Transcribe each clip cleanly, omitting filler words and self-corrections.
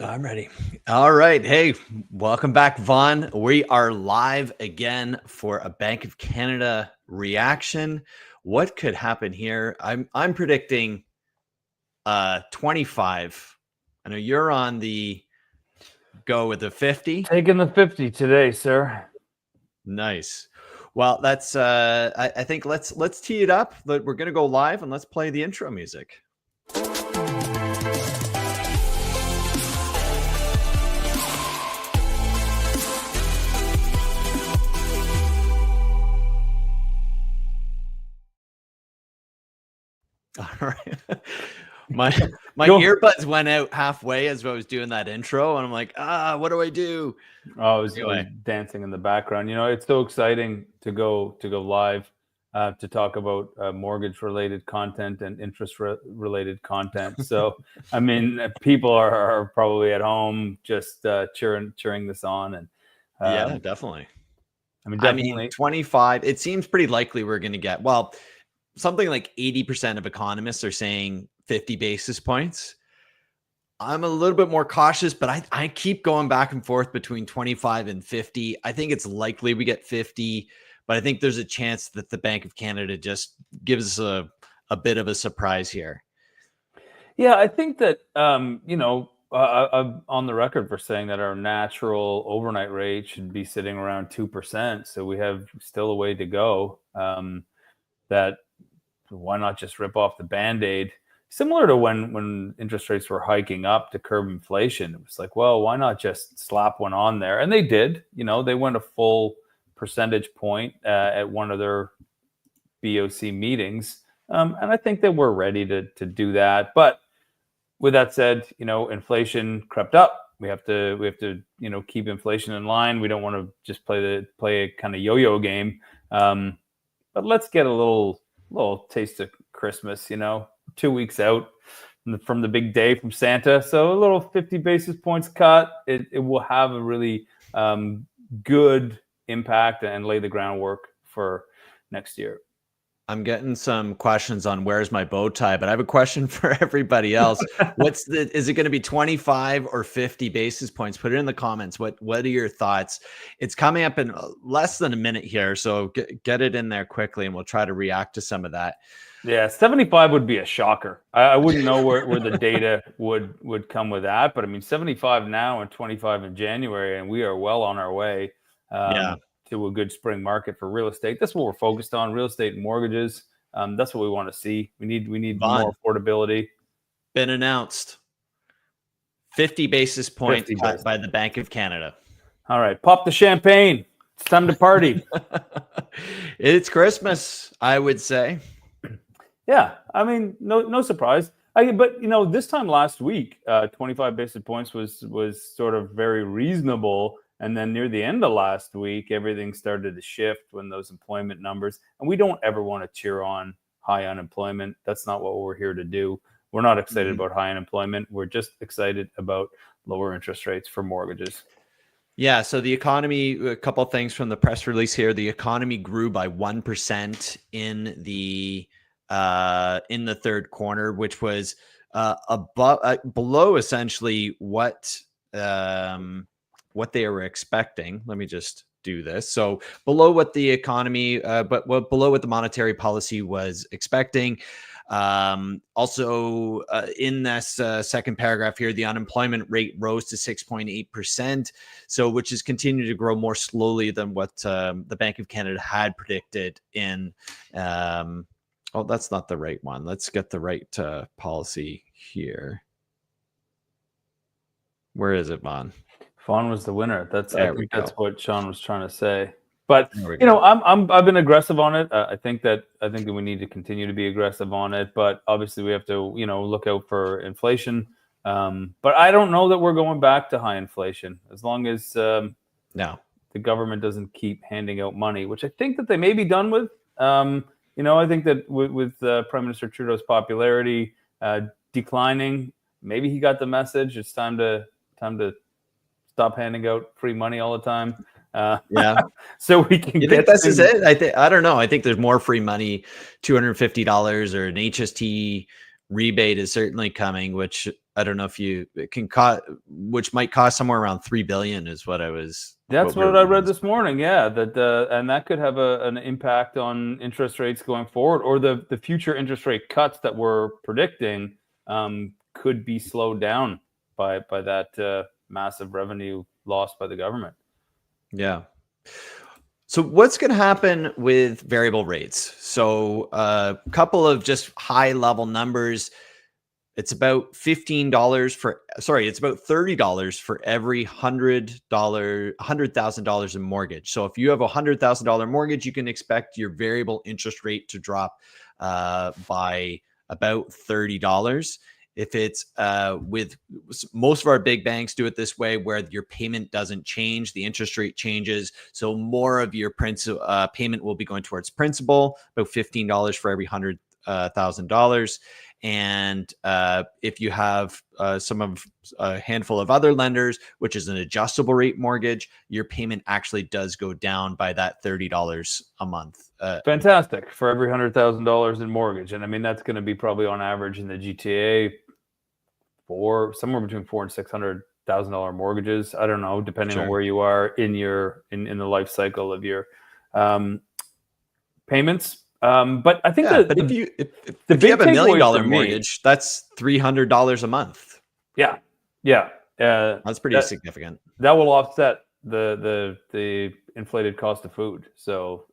I'm ready. All right. Hey, welcome back, Vaughan. We are live again for a Bank of Canada reaction. What could happen here? I'm predicting 25. I know you're on the go with the 50. Taking the 50 today, sir. Nice. Well, that's I think let's tee it up. We're gonna go live and let's play the intro music. All right. My earbuds went out halfway as I was doing that intro, and I'm like, what do I do? Oh, I was dancing in the background. You know, it's so exciting to go live to talk about mortgage-related content and interest-related content. So, I mean, people are probably at home just cheering this on, and yeah, definitely. I mean, 25. It seems pretty likely we're going to get something like 80% of economists are saying 50 basis points. I'm a little bit more cautious, but I keep going back and forth between 25 and 50. I think it's likely we get 50, but I think there's a chance that the Bank of Canada just gives us a bit of a surprise here. Yeah, I think that, I'm on the record for saying that our natural overnight rate should be sitting around 2%. So we have still a way to go. That why not just rip off the Band-Aid? Similar to when interest rates were hiking up to curb inflation. It was like, well, why not just slap one on there? And they did. You know, they went a full percentage point at one of their BOC meetings. And I think that we're ready to do that. But with that said, you know, inflation crept up. We have to keep inflation in line. We don't want to just play a kind of yo-yo game. But let's get a little taste of Christmas, 2 weeks out from the big day from Santa. So a little 50 basis points cut. It will have a really good impact and lay the groundwork for next year. I'm getting some questions on where's my bow tie, but I have a question for everybody else. Is it going to be 25 or 50 basis points? Put it in the comments. What are your thoughts? It's coming up in less than a minute here, so get it in there quickly and we'll try to react to some of that. Yeah, 75 would be a shocker. I wouldn't know where the data would come with that, but I mean 75 now and 25 in January, and we are well on our way. To a good spring market for real estate. That's what we're focused on: real estate and mortgages. That's what we want to see. We need more affordability. Been announced. 50 basis points cut by the Bank of Canada. All right, pop the champagne. It's time to party. It's Christmas, I would say. Yeah, I mean, no surprise. But this time last week, 25 basis points was sort of very reasonable. And then near the end of last week, everything started to shift when those employment numbers. And we don't ever want to cheer on high unemployment. That's not what we're here to do. We're not excited about high unemployment. We're just excited about lower interest rates for mortgages. Yeah. So the economy, a couple of things from the press release here. The economy grew by 1% in the third quarter, which was below essentially what they were expecting. Let me just do this. So below what the economy, but below what the monetary policy was expecting. Also, in this second paragraph here, the unemployment rate rose to 6.8%. So, which is continuing to grow more slowly than what the Bank of Canada had predicted in. Oh, that's not the right one. Let's get the right policy here. Where is it, Vaughan? Vaughan was the winner. That's what Sean was trying to say. But I've been aggressive on it. I think that we need to continue to be aggressive on it. But obviously, we have to look out for inflation. But I don't know that we're going back to high inflation as long as the government doesn't keep handing out money, which I think that they may be done with. I think that with Prime Minister Trudeau's popularity declining, maybe he got the message. It's time to stop handing out free money all the time. So we can get this is it. I don't know. I think there's more free money, $250 or an HST rebate is certainly coming, which I don't know if it can cost, which might cost somewhere around 3 billion is what That's we were what I reading read this this morning. morning. Yeah, and that could have an impact on interest rates going forward, or the future interest rate cuts that we're predicting could be slowed down by that massive revenue lost by the government. Yeah. So what's going to happen with variable rates? So a couple of just high level numbers. It's about it's about $30 for every $100,000 in mortgage. So if you have $100,000 mortgage, you can expect your variable interest rate to drop by about $30. If it's with most of our big banks do it this way, where your payment doesn't change, the interest rate changes. So more of your payment will be going towards principal, about $15 for every $100,000. And if you have a handful of other lenders, which is an adjustable rate mortgage, your payment actually does go down by that $30 a month. Fantastic for every $100,000 in mortgage, and I mean that's going to be probably on average in the GTA for somewhere between $400,000 and $600,000 mortgages. I don't know, depending on where you are in the life cycle of your payments. But I think but if you have $1 million mortgage, that's $300 a month. Yeah. That's pretty significant. That will offset the inflated cost of food. So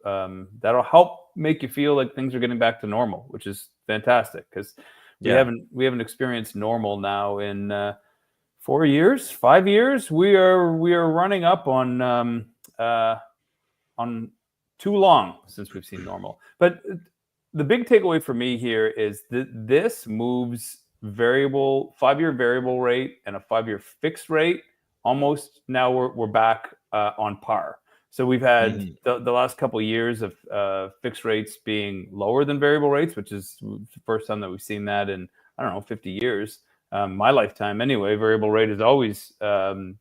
that'll help make you feel like things are getting back to normal, which is fantastic because we haven't experienced normal now in 4 years, 5 years. We are running up on too long since we've seen normal. But the big takeaway for me here is that this moves 5-year variable rate and a 5-year fixed rate. Almost now we're back on par. So we've had the last couple of years of fixed rates being lower than variable rates, which is the first time that we've seen that in, 50 years. My lifetime anyway, variable rate has always been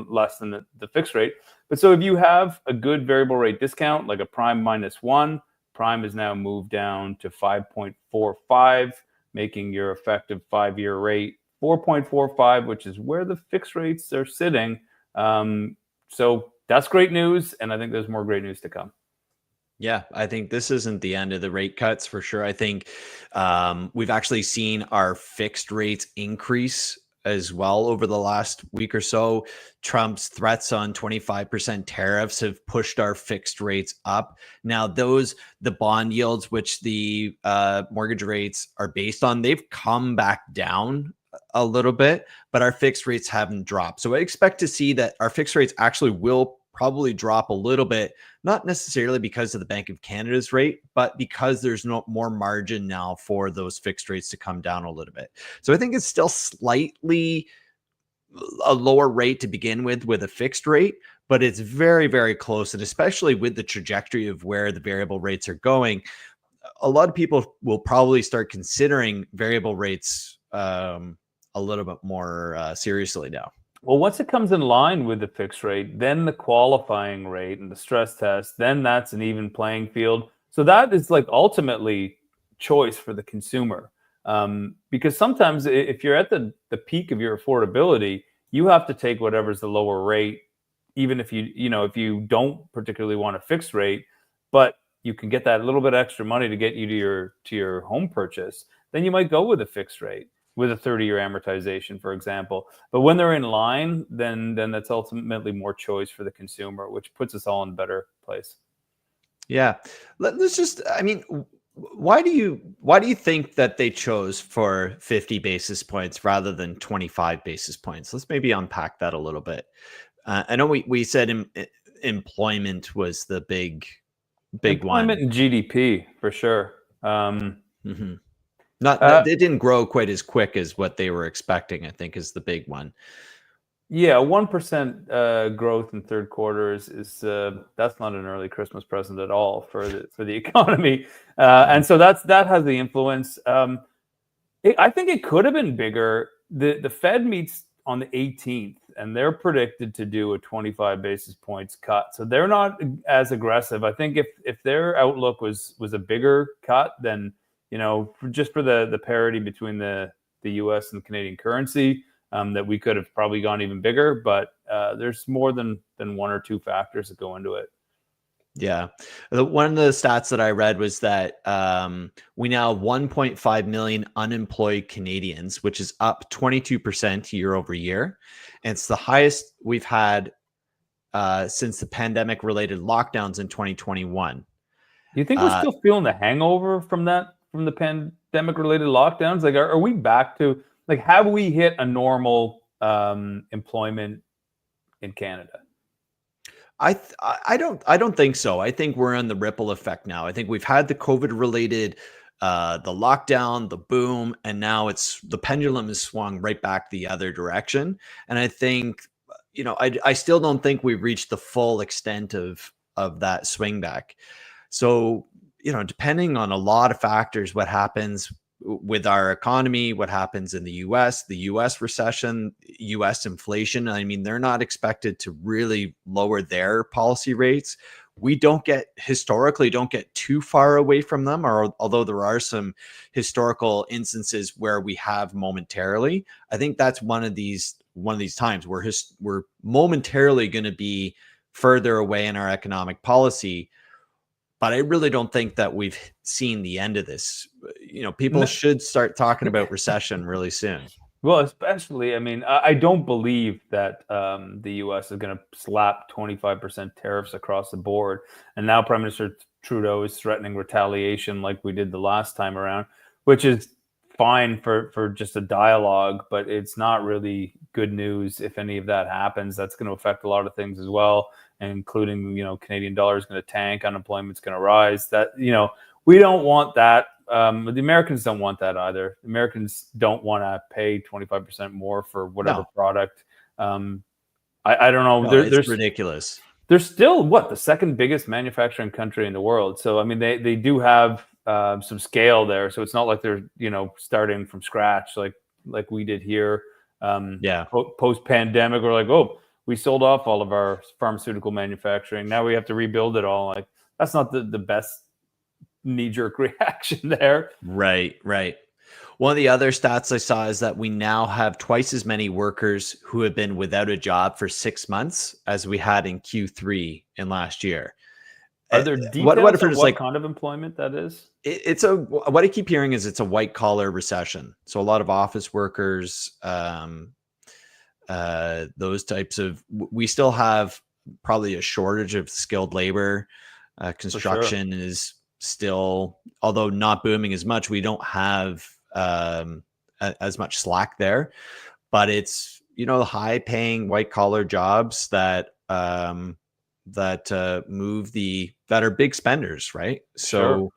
less than the fixed rate. But so if you have a good variable rate discount, like a prime -1, prime is now moved down to 5.45, making your effective 5-year rate 4.45, which is where the fixed rates are sitting. So that's great news, and I think there's more great news to come. Yeah, I think this isn't the end of the rate cuts for sure. I think we've actually seen our fixed rates increase as well over the last week or so. Trump's threats on 25% tariffs have pushed our fixed rates up. Now, the bond yields, which the mortgage rates are based on, they've come back down a little bit, but our fixed rates haven't dropped. So I expect to see that our fixed rates actually will probably drop a little bit, not necessarily because of the Bank of Canada's rate, but because there's no more margin now for those fixed rates to come down a little bit. So I think it's still slightly a lower rate to begin with a fixed rate, but it's very, very close. And especially with the trajectory of where the variable rates are going, a lot of people will probably start considering variable rates a little bit more seriously now. Well, once it comes in line with the fixed rate, then the qualifying rate and the stress test, then that's an even playing field. So that is like ultimately choice for the consumer. Because sometimes if you're at the peak of your affordability, you have to take whatever's the lower rate, even if if you don't particularly want a fixed rate, but you can get that little bit extra money to get you to your home purchase, then you might go with a fixed rate with a 30-year amortization, for example. But when they're in line, then that's ultimately more choice for the consumer, which puts us all in a better place. Yeah. Let's just, why do you think that they chose for 50 basis points rather than 25 basis points? Let's maybe unpack that a little bit. I know we said employment was the big employment one. and GDP for sure. They didn't grow quite as quick as what they were expecting, I think, is the big one. Yeah, 1% growth in third quarter is that's not an early Christmas present at all for the economy, and so that has the influence. I think it could have been bigger. The Fed meets on the 18th, and they're predicted to do a 25 basis points cut, so they're not as aggressive. I think if their outlook was a bigger cut, then just for the parity between the U.S. and Canadian currency, that we could have probably gone even bigger. But there's more than one or two factors that go into it. Yeah. One of the stats that I read was that we now have 1.5 million unemployed Canadians, which is up 22% year over year. And it's the highest we've had since the pandemic related lockdowns in 2021. Do you think we're still feeling the hangover from the pandemic related lockdowns? Like, are we back to, like, have we hit a normal employment in Canada? I don't think so. I think we're on the ripple effect now. I think we've had the COVID related, the lockdown, the boom, and now it's the pendulum has swung right back the other direction. And I think, I still don't think we've reached the full extent of that swing back. So, depending on a lot of factors, what happens with our economy, what happens in the US recession, US inflation. I mean, they're not expected to really lower their policy rates. We historically don't get too far away from them, or although there are some historical instances where we have momentarily. I think that's one of these times where we're momentarily going to be further away in our economic policy. But I really don't think that we've seen the end of this. People should start talking about recession really soon. Well, especially, I mean, I don't believe that the U.S. is going to slap 25% tariffs across the board. And now Prime Minister Trudeau is threatening retaliation like we did the last time around, which is fine for just a dialogue, but it's not really good news if any of that happens. That's going to affect a lot of things as well, including, Canadian dollar is going to tank, unemployment's going to rise. That, we don't want that. The Americans don't want that either. Americans don't want to pay 25% more for whatever product. I don't know. No, it's ridiculous. They're still the second biggest manufacturing country in the world. So, I mean, they do have some scale there. So it's not like they're, starting from scratch like we did here. Post pandemic, we're like, oh, we sold off all of our pharmaceutical manufacturing. Now we have to rebuild it all. Like, that's not the best knee-jerk reaction there. Right. One of the other stats I saw is that we now have twice as many workers who have been without a job for 6 months as we had in Q3 in last year. Are there details on what kind of employment that is? What I keep hearing is it's a white collar recession. So a lot of office workers, those types of, we still have probably a shortage of skilled labor. Construction is still, although not booming as much, we don't have as much slack there, but it's, high paying white collar jobs that that are big spenders, right? So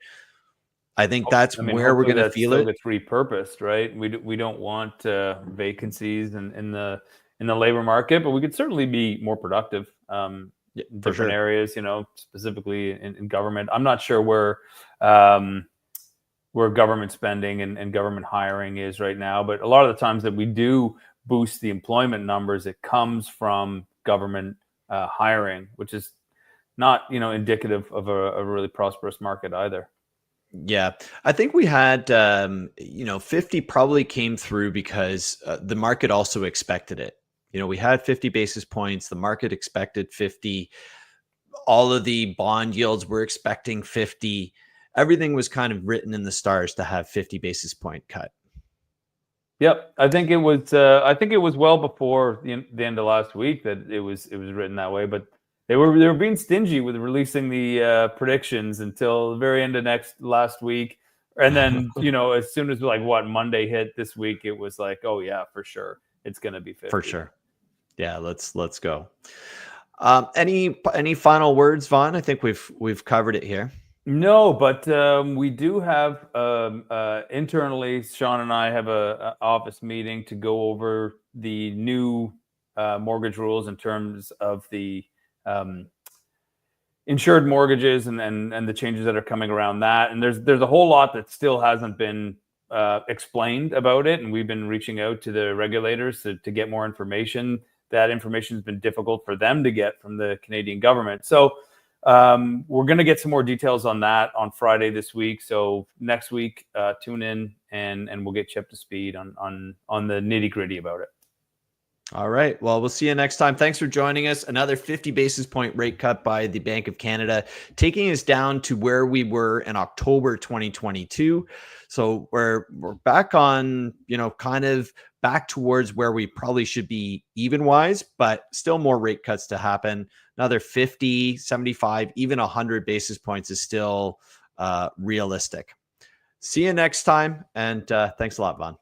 I think that's where we're going to feel it. It's repurposed, right? We don't want vacancies in the labor market, but we could certainly be more productive in different areas, specifically in government. I'm not sure where government spending and government hiring is right now, but a lot of the times that we do boost the employment numbers, it comes from government hiring, which is not, indicative of a really prosperous market either. Yeah, I think we had, 50 probably came through because the market also expected it. We had 50 basis points. The market expected 50. All of the bond yields were expecting 50. Everything was kind of written in the stars to have 50 basis point cut. Yep, I think it was well before the end of last week that it was written that way. But they were being stingy with releasing the predictions until the very end of last week, and then as soon as Monday hit this week, it was like, oh yeah, for sure, it's going to be 50. For sure. Yeah, let's go. Any final words, Vaughan? I think we've covered it here. No, but we do have internally, Sean and I have a office meeting to go over the new mortgage rules in terms of the insured mortgages and the changes that are coming around that. And there's a whole lot that still hasn't been explained about it. And we've been reaching out to the regulators to get more information. That information has been difficult for them to get from the Canadian government. So We're going to get some more details on that on Friday this week. So next week, tune in and we'll get you up to speed on the nitty gritty about it. All right. Well, we'll see you next time. Thanks for joining us. Another 50 basis point rate cut by the Bank of Canada, taking us down to where we were in October 2022. So we're back on, kind of back towards where we probably should be even wise, but still more rate cuts to happen. Another 50, 75, even 100 basis points is still realistic. See you next time. And thanks a lot, Vaughan.